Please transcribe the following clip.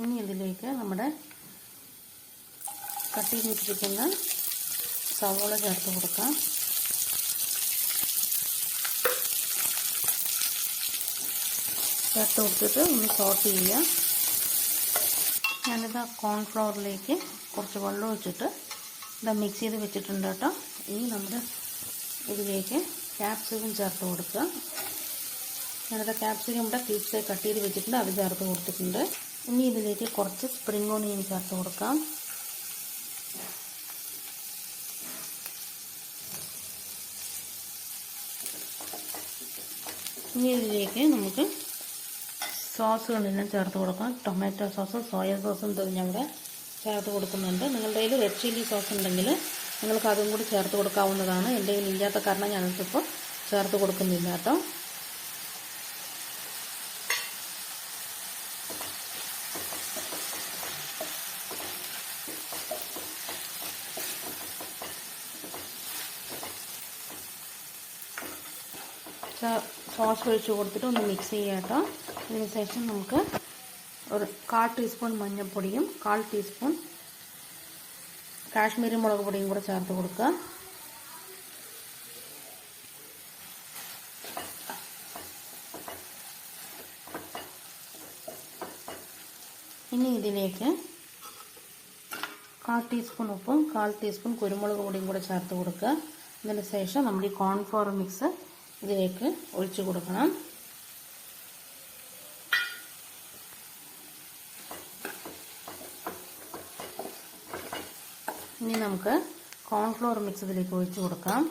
ഇനി ഇതിലേക്ക് നമ്മുടെ കട്ട് ചെയ്ത് വെച്ചിരിക്കുന്ന സവോള ചേർത്ത് കൊടുക്കാം. ചേർത്ത് കൊടുത്തിട്ട് ഒന്ന് സോട്ട് ചെയ്യുക. ഞാനിത് കോൺഫ്ലവറിലേക്ക് കുറച്ച് വെള്ളം ഒഴിച്ചിട്ട് ഇത് മിക്സ് ചെയ്ത് വെച്ചിട്ടുണ്ട് കേട്ടോ. ഇനി നമ്മുടെ ഇതിലേക്ക് ക്യാപ്സിക്കം ചേർത്ത് കൊടുക്കുക. ഞാനിത് ക്യാപ്സിക്കം ഇവിടെ ക്യൂബ്സായി കട്ട് ചെയ്ത് വെച്ചിട്ടുണ്ട്, അത് ചേർത്ത് കൊടുത്തിട്ടുണ്ട്. ഇനി ഇതിലേക്ക് കുറച്ച് സ്പ്രിംഗ് ഓണിയൻ ചേർത്ത് കൊടുക്കാം. ഇനി ഇതിലേക്ക് നമുക്ക് സോസുകളെല്ലാം ചേർത്ത് കൊടുക്കാം. ടൊമാറ്റോ സോസ്, സോയ സോസും ഞങ്ങളുടെ ചേർത്ത് കൊടുക്കുന്നുണ്ട്. നിങ്ങളുടെ കയ്യിൽ റെഡ് ചില്ലി സോസ് ഉണ്ടെങ്കിൽ നിങ്ങൾക്ക് അതും കൂടി ചേർത്ത് കൊടുക്കാവുന്നതാണ്. എൻ്റെ കയ്യിൽ ഇല്ലാത്ത കാരണം ഞങ്ങൾക്കിപ്പോൾ ചേർത്ത് കൊടുക്കുന്നില്ല കേട്ടോ. സോസ് ഒഴിച്ച് കൊടുത്തിട്ട് ഒന്ന് മിക്സ് ചെയ്യാം കേട്ടോ. അതിന് ശേഷം നമുക്ക് ഒരു 1/4 ടീസ്പൂൺ മഞ്ഞൾപ്പൊടിയും 1/4 ടീസ്പൂൺ കാശ്മീരി മുളക് പൊടിയും കൂടെ ചേർത്ത് കൊടുക്കുക. ഇനി ഇതിലേക്ക് 1/4 ടീസ്പൂൺ ഉപ്പും 1/4 ടീസ്പൂൺ കുരുമുളക് പൊടിയും കൂടെ ചേർത്ത് കൊടുക്കുക. അതിന് ശേഷം നമ്മൾ ഈ കോൺഫ്ലവർ മിക്സ് ഇതിലേക്ക് ഒഴിച്ചു കൊടുക്കണം. ഇനി നമുക്ക് കോൺഫ്ലവർ മിക്സ് ഇതിലേക്ക് ഒഴിച്ചു കൊടുക്കാം.